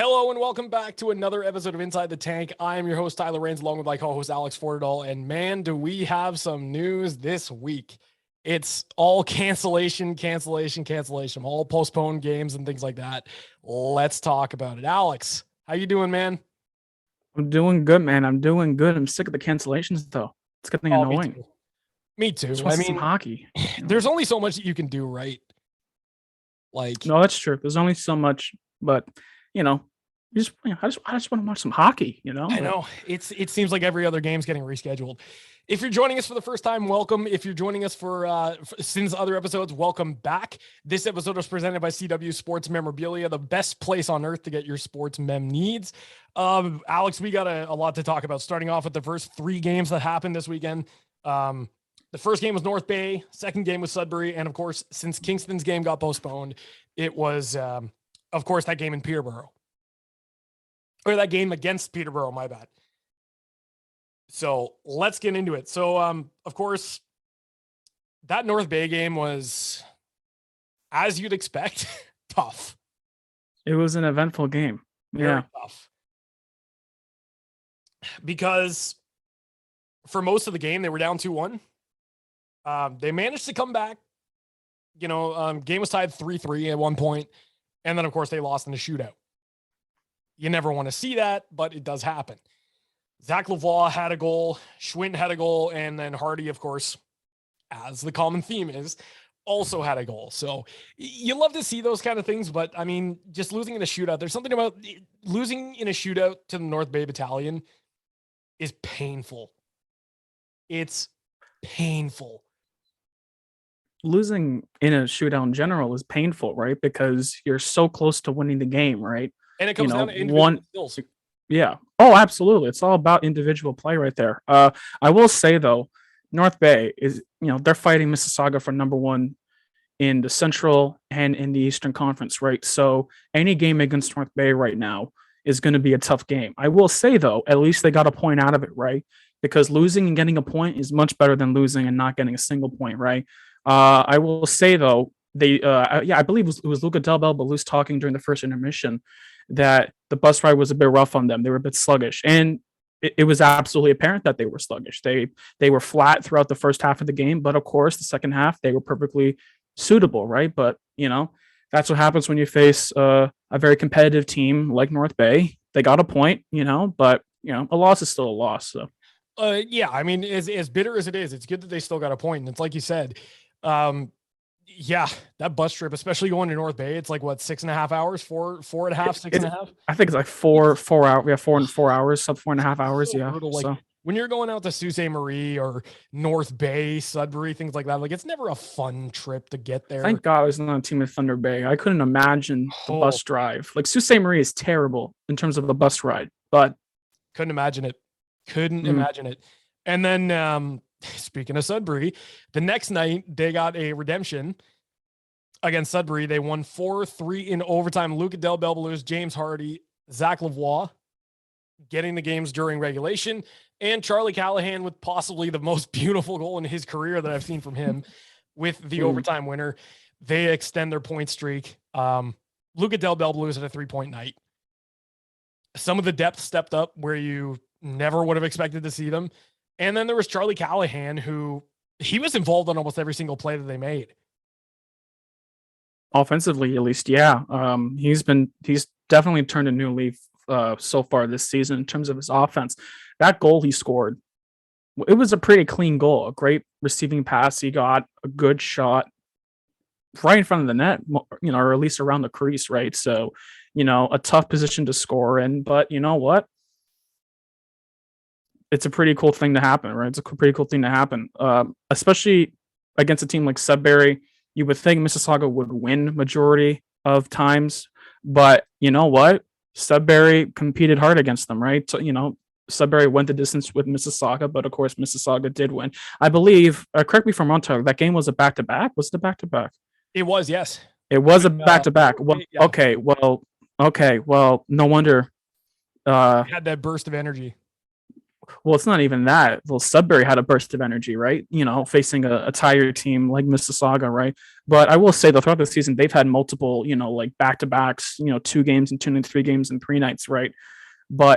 Hello and welcome back to another episode of Inside the Tank. I am your host, Tyler Rains, along with my co-host, Alex Fortadall. And man, do we have some news this week. It's all cancellation, all postponed games and things like that. Let's talk about it. Alex, how you doing, man? I'm doing good, man. I'm doing good. I'm sick of the cancellations, though. It's getting Oh, annoying. Me Just too. want some hockey. There's only so much that you can do, right? No, that's true. There's only so much, but you know, I just want to watch some hockey. I know it seems like every other game's getting rescheduled. If you're joining us for the first time, welcome. If you're joining us for since other episodes, welcome back. This episode was presented by CW Sports Memorabilia, the best place on earth to get your sports mem needs. Alex, we got a lot to talk about. Starting off with the first three games that happened this weekend. The first game was North Bay, second game was Sudbury, and of course, since Kingston's game got postponed, it was of course that game in Peterborough. Or that game against Peterborough, my bad. So let's get into it. So, of course, that North Bay game was, as you'd expect, tough. It was an eventful game. Very tough. Because for most of the game, they were down 2-1. They managed to come back. Game was tied 3-3 at one point. And then, of course, they lost in a shootout. You never want to see that, but it does happen. Zach Lavoie had a goal, Schwint had a goal, and then Hardy, of course, as the common theme is, also had a goal. So you love to see those kind of things, but I mean, just losing in a shootout, there's something about losing in a shootout to the North Bay Battalion is painful. It's painful. Losing in a shootout in general is painful, right? Because you're so close to winning the game, right? And it comes down to individual skills. Yeah. Oh, absolutely. It's all about individual play right there. I will say though, North Bay is, they're fighting Mississauga for number one in the Central and in the Eastern Conference, right? So any game against North Bay right now is going to be a tough game. I will say though, at least they got a point out of it, right? Because losing and getting a point is much better than losing and not getting a single point, right? I will say though, I believe it was Luca Del Belbalus talking during the first intermission that the bus ride was a bit rough on them. They were a bit sluggish, and it was absolutely apparent that they were sluggish. They were flat throughout the first half of the game, but of course, the second half they were perfectly suitable, right? But that's what happens when you face a very competitive team like North Bay. They got a point, but a loss is still a loss. So, yeah, I mean, as bitter as it is, it's good that they still got a point. And it's like you said, yeah, that bus trip, especially going to North Bay, it's like what, 6.5 hours, four and a half, 6.5. I think it's like 4 hours. Yeah, 4 hours, sub 4.5 hours. Yeah. Brutal. Like when you're going out to Sault Ste. Marie or North Bay, Sudbury, things like that, like it's never a fun trip to get there. Thank God I was not on a team at Thunder Bay. I couldn't imagine the bus drive. Like Sault Ste. Marie is terrible in terms of the bus ride, but couldn't imagine it. Imagine it. And then speaking of Sudbury, the next night they got a redemption against Sudbury. They won 4-3 in overtime. Luca Del Belbalus, James Hardy, Zach Lavoie getting the games during regulation, and Charlie Callahan with possibly the most beautiful goal in his career that I've seen from him with the overtime winner. They extend their point streak. Luca Del Belbalus had a 3-point night. Some of the depth stepped up where you never would have expected to see them. And then there was Charlie Callahan, who he was involved on almost every single play that they made. Offensively, at least, yeah. He's definitely turned a new leaf so far this season in terms of his offense. That goal he scored, it was a pretty clean goal, a great receiving pass he got, a good shot right in front of the net, or at least around the crease, right? So, a tough position to score in, but you know what? It's a pretty cool thing to happen, right? It's a pretty cool thing to happen, especially against a team like Sudbury. You would think Mississauga would win majority of times, but you know what? Sudbury competed hard against them, right? So, Sudbury went the distance with Mississauga, but of course Mississauga did win. I believe, correct me if I'm wrong, Tyler, that game was a back-to-back? Was it a back-to-back? It was, yes. It was a back-to-back. Well, yeah. Okay, well, no wonder. Had that burst of energy. Well, it's not even that. Well, Sudbury had a burst of energy, right? Facing a tired team like Mississauga, right? But I will say, though, throughout the season, they've had multiple, like back-to-backs, 2 games and 2 and 3 games and 3 nights, right?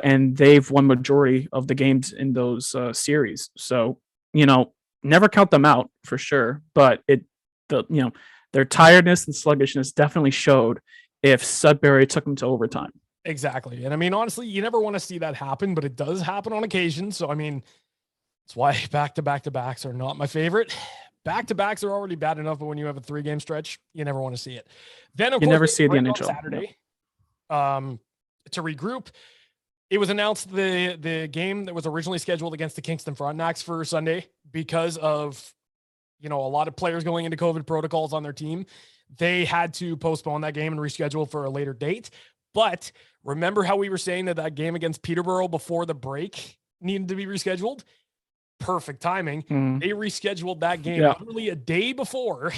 And they've won majority of the games in those series. So, never count them out for sure. But their tiredness and sluggishness definitely showed if Sudbury took them to overtime. Exactly. And I mean, honestly, you never want to see that happen, but it does happen on occasion. So, I mean, that's why back-to-backs are not my favorite. Back-to-backs are already bad enough, but when you have a 3-game stretch, you never want to see it. Then, of You course, never see the NHL Saturday, to regroup. It was announced the game that was originally scheduled against the Kingston Frontenacs for Sunday, because of, a lot of players going into COVID protocols on their team. They had to postpone that game and reschedule for a later date. But remember how we were saying that game against Peterborough before the break needed to be rescheduled? Perfect timing. They rescheduled that game literally a day before.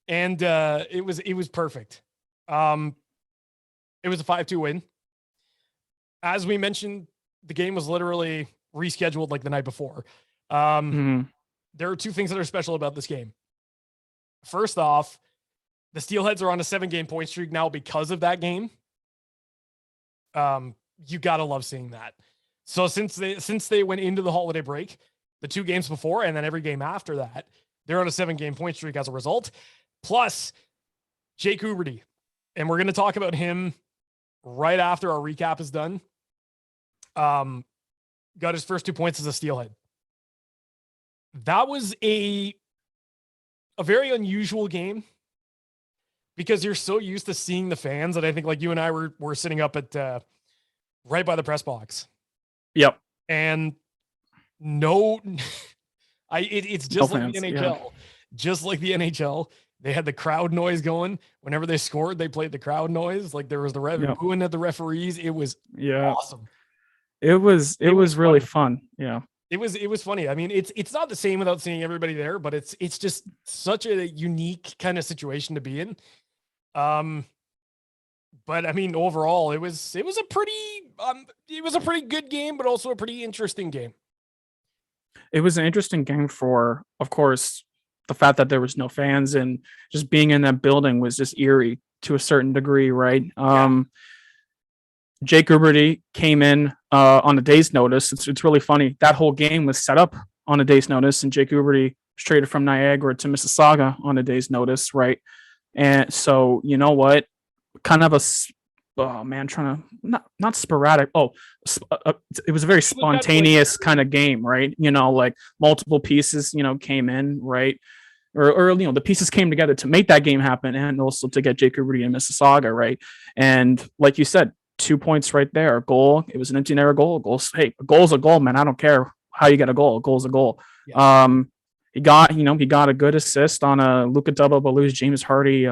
And it was perfect. It was a 5-2 win. As we mentioned, the game was literally rescheduled like the night before. There are 2 things that are special about this game. First off, the Steelheads are on a 7-game point streak now because of that game. You gotta love seeing that. So since they went into the holiday break, the 2 games before and then every game after that, they're on a 7-game point streak as a result. Plus, Jake Huberty, and we're going to talk about him right after our recap is done. Got his first 2 points as a Steelhead. That was a very unusual game, because you're so used to seeing the fans that I think, like, you and I were sitting up at right by the press box. Yep. And it's just like the NHL. Yeah. Just like the NHL. They had the crowd noise going. Whenever they scored, they played the crowd noise. Like, there was the booing at the referees. It was awesome. It was really fun. Yeah. It was funny. I mean, it's not the same without seeing everybody there, but it's just such a unique kind of situation to be in. But I mean, overall, it was a pretty good game, but also a pretty interesting game. It was an interesting game for, of course, the fact that there was no fans, and just being in that building was just eerie to a certain degree, right? Jake Huberty came in on a day's notice. It's really funny. That whole game was set up on a day's notice, and Jake Huberty was traded from Niagara to Mississauga on a day's notice, right? And so, you know what? Kind of trying to not sporadic. It was a very spontaneous kind of game, right? Like multiple pieces, came in, right? Or the pieces came together to make that game happen, and also to get Jake Huberty in Mississauga, right? And like you said, 2 points right there. A goal. It was an empty net goal. Hey, a goal's a goal, man. I don't care how you get a goal. A goal's a goal. Yeah. He got a good assist on a Luca Double Baloo's James Hardy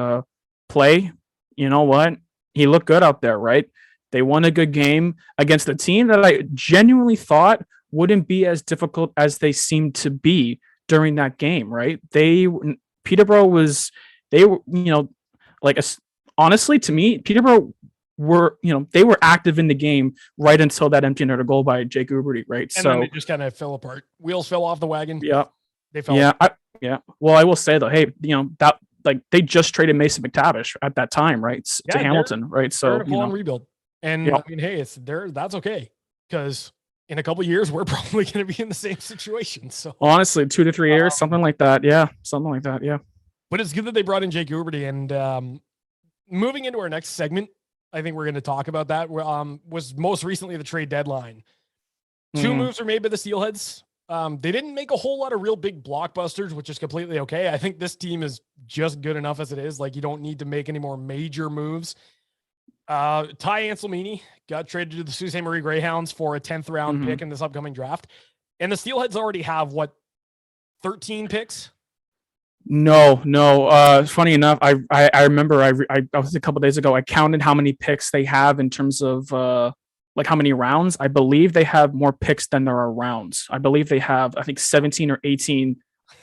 play. You know what? He looked good out there, right? They won a good game against a team that I genuinely thought wouldn't be as difficult as they seemed to be during that game, right? Peterborough was, honestly, to me, Peterborough were, they were active in the game right until that empty net goal by Jake Huberty, right? And then they just kind of fell apart. Wheels fell off the wagon. Yeah. They fell apart. Well, I will say though, hey, that, like, they just traded Mason McTavish at that time, right? To Hamilton, right? So on rebuild. And I mean, hey, that's okay, because in a couple of years we're probably going to be in the same situation. So honestly, 2 to 3 years, something like that. Yeah, something like that. Yeah. But it's good that they brought in Jake Huberty. And moving into our next segment, I think we're going to talk about that. Was most recently the trade deadline. 2 moves were made by the Steelheads. They didn't make a whole lot of real big blockbusters, which is completely okay. I think this team is just good enough as it is. Like, you don't need to make any more major moves. Ty Anselmini got traded to the Sault Ste. Marie Greyhounds for a 10th round pick in this upcoming draft. And the Steelheads already have 13 picks? No. Funny enough, I remember I was a couple days ago, I counted how many picks they have in terms of like how many rounds. I believe they have more picks than there are rounds. I believe they have, I think, 17 or 18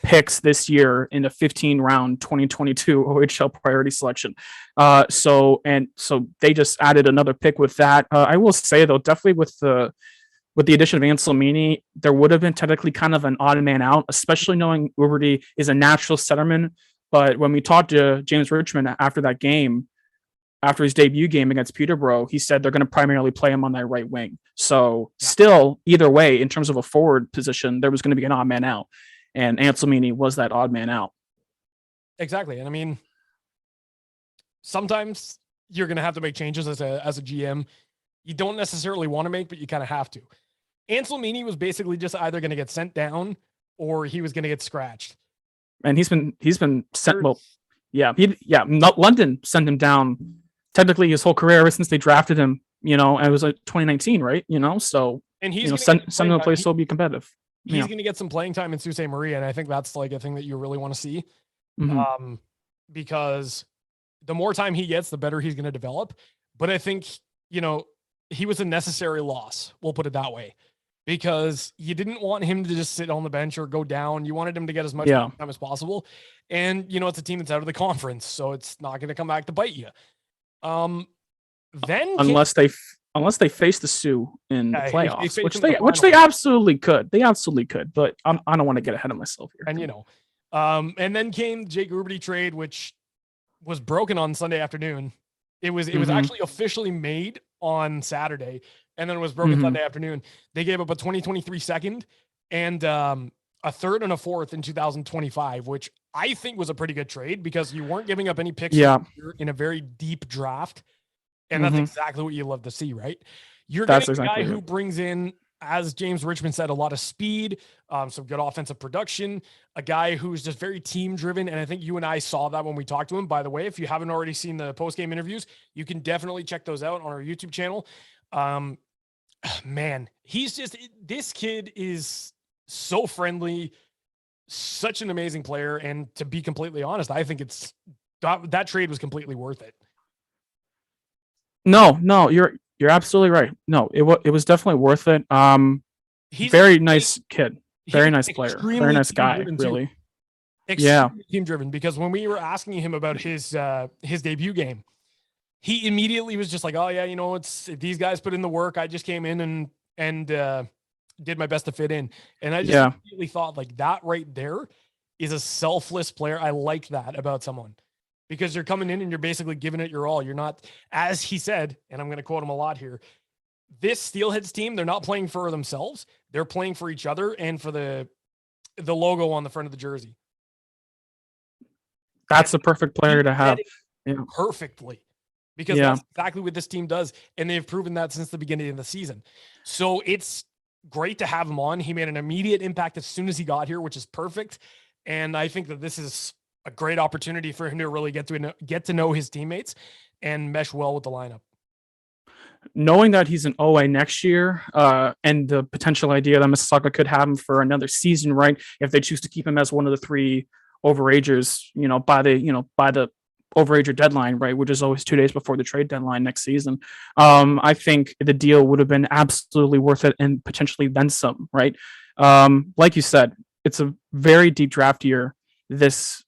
picks this year in the 15-round 2022 OHL priority selection. So they just added another pick with that. I will say though, definitely with the with the addition of Anselmini, there would have been technically kind of an odd man out, especially knowing Uberty is a natural centerman. But when we talked to James Richmond after that game, after his debut game against Peterborough, he said they're going to primarily play him on that right wing. So still, either way, in terms of a forward position, there was going to be an odd man out. And Anselmini was that odd man out. Exactly. And I mean, sometimes you're going to have to make changes as a GM. You don't necessarily want to make, but you kind of have to. Anselmini was basically just either going to get sent down or he was going to get scratched. And he's been sent. Well, London sent him down technically his whole career ever since they drafted him. And it was like 2019, right? So and he's send him to a place so be competitive. He's going to get some playing time in Sault Ste. Marie, and I think that's like a thing that you really want to see, because the more time he gets, the better he's going to develop. But I think he was a necessary loss. We'll put it that way, because you didn't want him to just sit on the bench or go down. You wanted him to get as much time as possible. And, it's a team that's out of the conference, so it's not going to come back to bite you. Then unless they face the Sioux in the playoffs, which they absolutely could. They absolutely could, but I don't want to get ahead of myself here. And and then came Jake Uberty trade, which was broken on Sunday afternoon. It was actually officially made on Saturday, and then it was broken Sunday afternoon. They gave up a 2023 second and a third and a fourth in 2025, which I think was a pretty good trade because you weren't giving up any picks in a very deep draft. And that's exactly what you love to see, right? You're getting a guy who brings in, as James Richmond said, a lot of speed, some good offensive production, a guy who's just very team driven. And I think you and I saw that when we talked to him. By the way, if you haven't already seen the post-game interviews, you can definitely check those out on our YouTube channel. Man, this kid is so friendly, such an amazing player. And to be completely honest, I think that trade was completely worth it. No, you're absolutely right. No, it was definitely worth it. He's very nice kid, very nice player, very nice guy, really. Extremely team driven, because when we were asking him about his debut game, he immediately was just like, "Oh yeah, it's these guys put in the work. I just came in and did my best to fit in." And I just immediately thought, like, that right there is a selfless player. I like that about someone. Because you're coming in and you're basically giving it your all. You're not, as he said, and I'm going to quote him a lot here, this Steelheads team, they're not playing for themselves. They're playing for each other and for the logo on the front of the jersey. That's the perfect player to have. Perfectly. Because that's exactly what this team does. And they've proven that since the beginning of the season. So it's great to have him on. He made an immediate impact as soon as he got here, which is perfect. And I think that this is a great opportunity for him to really get to know his teammates and mesh well with the lineup. Knowing that he's an OA next year, and the potential idea that Mississauga could have him for another season, right? If they choose to keep him as one of the three overagers, by the overager deadline, right, which is always 2 days before the trade deadline next season. I think the deal would have been absolutely worth it and potentially then some, right? Like you said, it's a very deep draft year this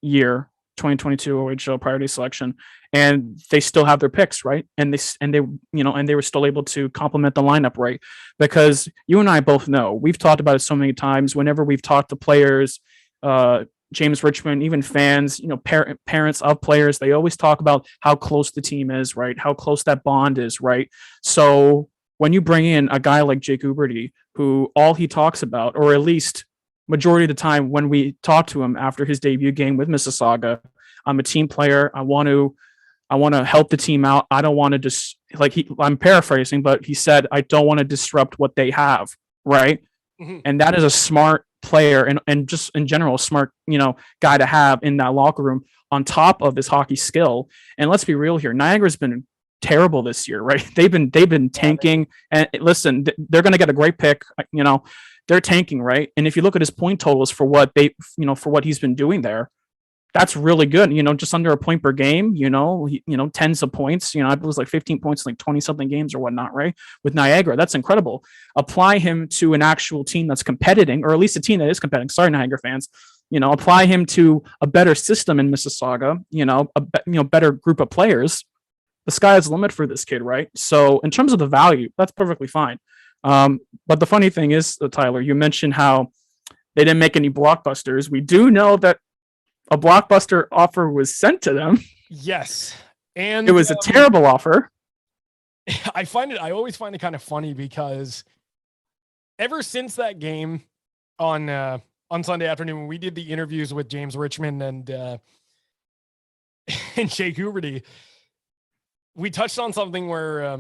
year, 2022 OHL priority selection, and they still have their picks, right? And they were still able to complement the lineup, right? Because you and I both know, we've talked about it so many times. Whenever we've talked to players, James Richmond, even fans, parents of players, they always talk about how close the team is, right? How close that bond is, right? So when you bring in a guy like Jake Uberty, who all he talks about, or at least majority of the time when we talk to him after his debut game with Mississauga, I'm a team player. I want to help the team out. I don't want to I'm paraphrasing, but he said, I don't want to disrupt what they have. Right. Mm-hmm. And that is a smart player and just in general, smart, guy to have in that locker room on top of his hockey skill. And let's be real here. Niagara's been terrible this year, right? They've been tanking, and listen, they're going to get a great pick. They're tanking, right? And if you look at his point totals for what he's been doing there, that's really good. Just under a point per game, tens of points, it was like 15 points, like 20 something games or whatnot, right? With Niagara, that's incredible. Apply him to an actual team that's competing, or at least a team that is competing. Sorry, Niagara fans, apply him to a better system in Mississauga, a better group of players. The sky is the limit for this kid, right? So in terms of the value, that's perfectly fine. But the funny thing is, Tyler, you mentioned how they didn't make any blockbusters. We do know that a blockbuster offer was sent to them. Yes. It And was a terrible offer. I always find it kind of funny because ever since that game on Sunday afternoon, when we did the interviews with James Richmond and and Jake Huberty, we touched on something where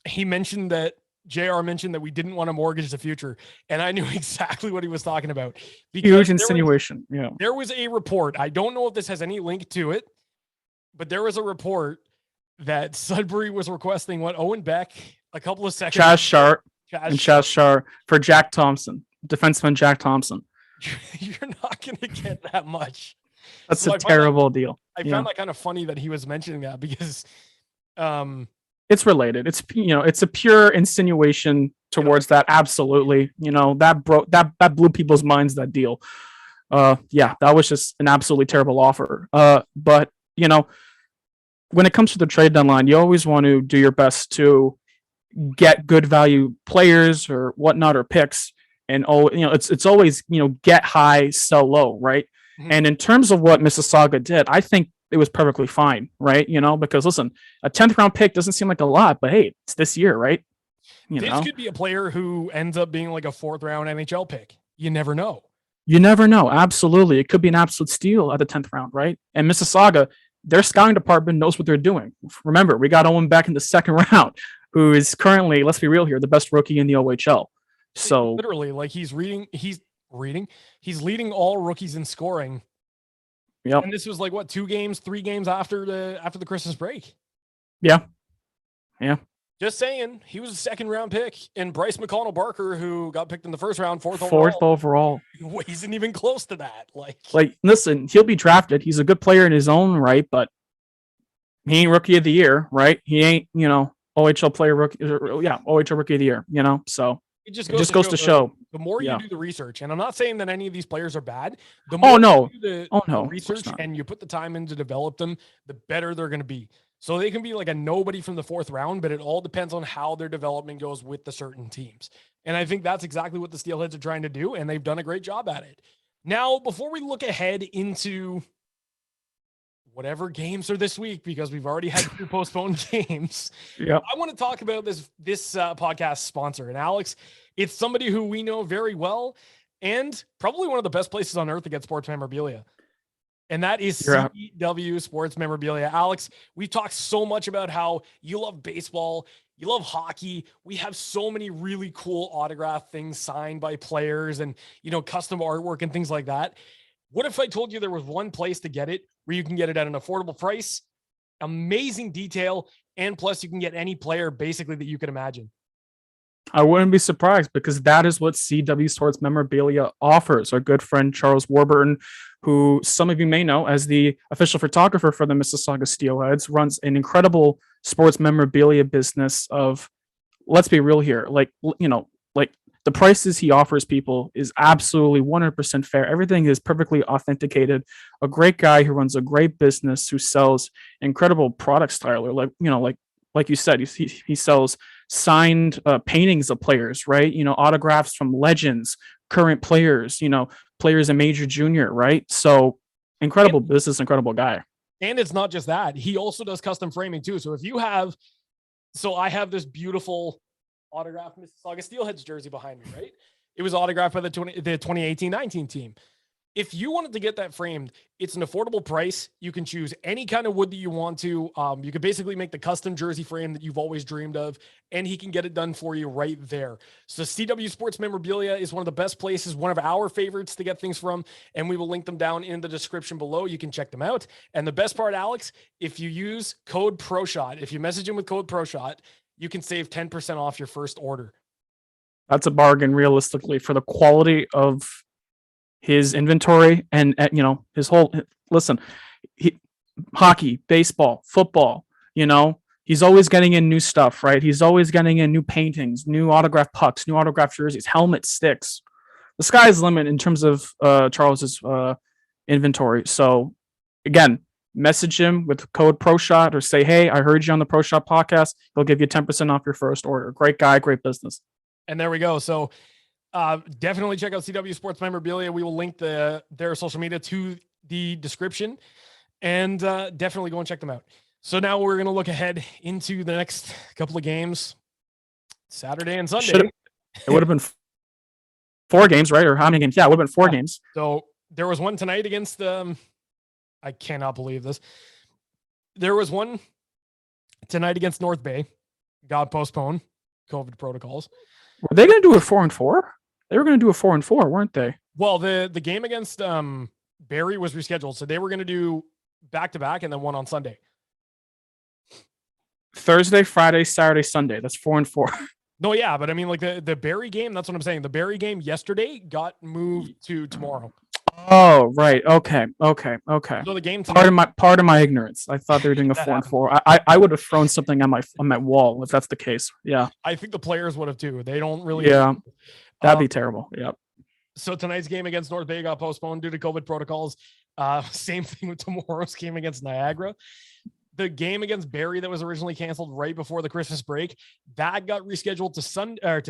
he mentioned that JR mentioned that we didn't want to mortgage the future. And I knew exactly what he was talking about. Huge insinuation. There was a report. I don't know if this has any link to it, but there was a report that Sudbury was requesting Owen Beck, a couple of seconds. Chaz Sharp for Jack Thompson, defenseman Jack Thompson. You're not going to get that much. That's a terrible deal. I found that kind of funny that he was mentioning that because it's related. It's a pure insinuation towards that. Absolutely. That blew people's minds, that deal. That was just an absolutely terrible offer. But when it comes to the trade deadline, you always want to do your best to get good value players or whatnot, or picks. And it's always, get high, sell low, right? Mm-hmm. And in terms of what Mississauga did, I think it was perfectly fine, right? Because listen, a 10th round pick doesn't seem like a lot, but hey, it's this year, right? This could be a player who ends up being like a 4th round NHL pick. You never know. Absolutely. It could be an absolute steal at the 10th round, right? And Mississauga, their scouting department knows what they're doing. Remember, we got Owen back in the 2nd round, who is currently, let's be real here, the best rookie in the OHL. So literally, like he's leading all rookies in scoring. Yep. And this was like 3 games after the Christmas break. Yeah. Just saying, he was a 2nd round pick, and Bryce McConnell Barker, who got picked in the 1st round, 4th overall. He isn't even close to that. Like, listen, he'll be drafted. He's a good player in his own right, but he ain't rookie of the year, right? He ain't, OHL player rookie. OHL rookie of the year. So it just goes to show. The more you do the research, and I'm not saying that any of these players are bad. The more you do the research and you put the time in to develop them, the better they're going to be. So they can be like a nobody from the 4th round, but it all depends on how their development goes with the certain teams. And I think that's exactly what the Steelheads are trying to do, and they've done a great job at it. Now, before we look ahead into whatever games are this week, because we've already had 2 postponed games, I want to talk about this podcast sponsor. And Alex, it's somebody who we know very well and probably one of the best places on earth to get sports memorabilia. And that is CW Sports Memorabilia. Alex, we've talked so much about how you love baseball, you love hockey. We have so many really cool autograph things signed by players and, custom artwork and things like that. What if I told you there was one place to get it where you can get it at an affordable price, amazing detail, and plus you can get any player basically that you could imagine? I wouldn't be surprised, because that is what CW Sports Memorabilia offers. Our good friend Charles Warburton, who some of you may know as the official photographer for the Mississauga Steelheads, runs an incredible sports memorabilia business of, let's be real here, like the prices he offers people is absolutely 100% fair. Everything is perfectly authenticated. A great guy who runs a great business, who sells incredible products, Tyler. Like you said, he sells signed paintings of players, right? Autographs from legends, current players, players in major, junior, right? So incredible business, incredible guy. And it's not just that. He also does custom framing too. So I have this beautiful autographed Mississauga Steelheads jersey behind me, right? It was autographed by the 2018-19 team. If you wanted to get that framed, it's an affordable price. You can choose any kind of wood that you want to. You could basically make the custom jersey frame that you've always dreamed of, and he can get it done for you right there. So CW Sports Memorabilia is one of the best places, one of our favorites to get things from, and we will link them down in the description below. You can check them out. And the best part, Alex, if you use code PROSHOT, if you message him with code PROSHOT, you can save 10% off your first order. That's a bargain, realistically, for the quality of his inventory and his whole hockey, baseball, football, he's always getting in new stuff, right? He's always getting in new paintings, new autograph pucks, new autograph jerseys, helmet sticks. The sky's the limit in terms of Charles's inventory. So again, message him with code PROSHOT or say, hey, I heard you on the ProShot podcast. He'll give you 10% off your first order. Great guy, great business. And there we go. So definitely check out CW Sports Memorabilia. We will link their social media to the description, and definitely go and check them out. So now we're going to look ahead into the next couple of games, Saturday and Sunday. It would have been 4 games, right? Or how many games? Yeah, it would have been 4 games. So there was one tonight against I cannot believe this. There was one tonight against North Bay, got postponed, COVID protocols. Were they going to do a 4-4? They were going to do a 4-4, weren't they? Well, the game against Barrie was rescheduled, so they were going to do back-to-back and then one on Sunday. Thursday, Friday, Saturday, Sunday. That's 4-4. No, yeah, but I mean, like the Barrie game, that's what I'm saying. The Barrie game yesterday got moved to tomorrow. Oh, right. Okay. So the game tonight, part of my ignorance. I thought they were doing a 4-4. I would have thrown something on my wall if that's the case. Yeah. I think the players would have too. They don't really. Yeah. That'd be terrible. Yep. So tonight's game against North Bay got postponed due to COVID protocols. Same thing with tomorrow's game against Niagara. The game against Barrie that was originally canceled right before the Christmas break, that got rescheduled to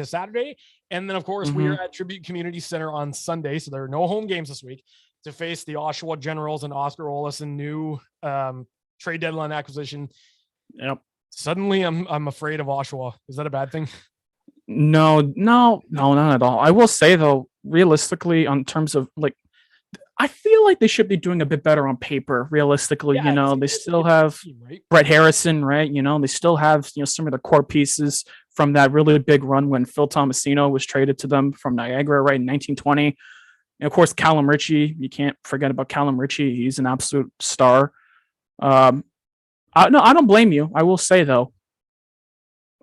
Saturday. And then, of course, we are at Tribute Community Center on Sunday, so there are no home games this week, to face the Oshawa Generals and Oscar Olesen new trade deadline acquisition. Yep. Suddenly, I'm afraid of Oshawa. Is that a bad thing? No, not at all. I will say though, realistically, on terms of like, I feel like they should be doing a bit better on paper. Realistically, they still have Brett Harrison, right? They still have some of the core pieces from that really big run when Phil Tomasino was traded to them from Niagara, right, in 1920. And of course, Callum Ritchie. You can't forget about Callum Ritchie. He's an absolute star. I don't blame you. I will say though,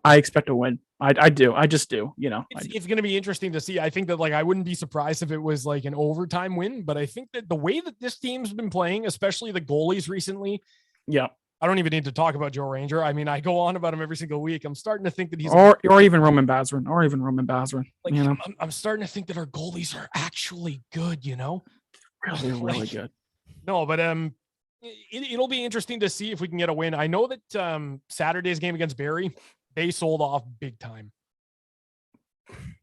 I expect a win. I do. I just do. It's going to be interesting to see. I think that I wouldn't be surprised if it was like an overtime win, but I think that the way that this team's been playing, especially the goalies recently. Yeah. I don't even need to talk about Joe Ranger. I mean, I go on about him every single week. I'm starting to think that he's or even Roman Bazarin. I'm starting to think that our goalies are actually good. Really good. No, but it'll be interesting to see if we can get a win. I know that Saturday's game against Barrie, they sold off big time.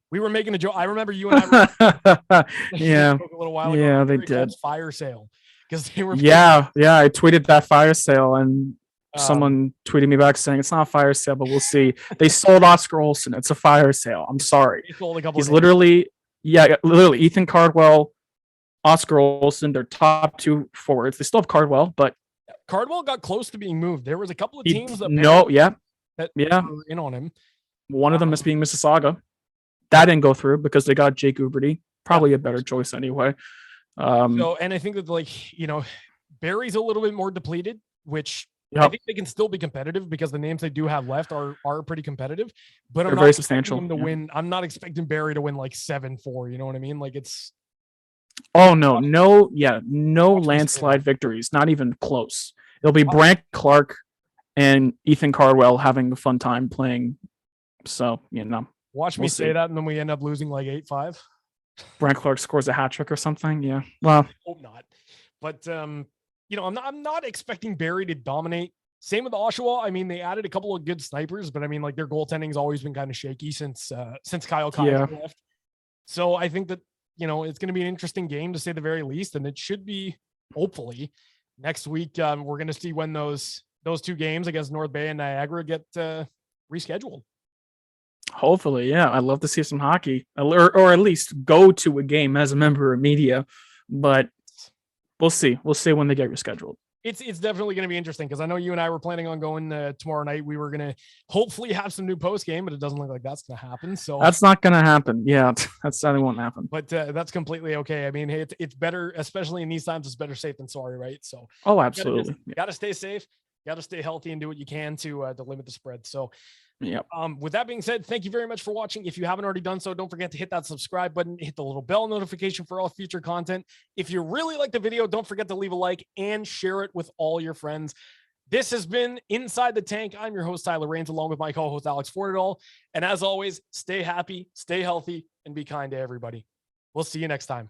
We were making a joke. I remember you and I yeah, a little while ago. Yeah, they did fire sale because they were. Yeah. I tweeted that fire sale, and someone tweeted me back saying it's not a fire sale, but we'll see. They sold Oscar Olsen. It's a fire sale. I'm sorry. He sold a couple. He's literally Ethan Cardwell, Oscar Olsen. Their top 2 forwards. They still have Cardwell, but Cardwell got close to being moved. There was a couple of teams that were in on him. One of them is being Mississauga. That didn't go through because they got Jake Uberty, probably a better choice anyway. And I think that Barrie's a little bit more depleted, which I think they can still be competitive because the names they do have left are pretty competitive. But they're very substantial to win. I'm not expecting Barrie to win 7-4. You know what I mean? It's. Oh no landslide victories, not even close. It'll be Brandt Clark and Ethan Cardwell having a fun time playing. So watch me say that, and then we end up losing 8-5. Brandt Clark scores a hat trick or something. Yeah, well, I hope not. But I'm not expecting Barrie to dominate. Same with Oshawa. I mean, they added a couple of good snipers, but I mean, their goaltending's always been kind of shaky since Kyle left. So I think that it's going to be an interesting game to say the very least, and it should be hopefully next week. We're going to see when those 2 games against North Bay and Niagara get rescheduled. Hopefully, yeah. I'd love to see some hockey, or at least go to a game as a member of media. But we'll see. We'll see when they get rescheduled. It's definitely going to be interesting because I know you and I were planning on going tomorrow night. We were going to hopefully have some new post game, but it doesn't look like that's going to happen. So that's not going to happen. Yeah, that won't happen. But that's completely okay. I mean, hey, it's better, especially in these times. It's better safe than sorry, right? So absolutely, got to stay safe, got to stay healthy, and do what you can to limit the spread. So. Yep. With that being said, thank you very much for watching. If you haven't already done so, don't forget to hit that subscribe button, hit the little bell notification for all future content. If you really like the video, don't forget to leave a like and share it with all your friends. This has been Inside the Tank. I'm your host, Tyler Rains, along with my co-host, Alex Fortadall. And as always, stay happy, stay healthy, and be kind to everybody. We'll see you next time.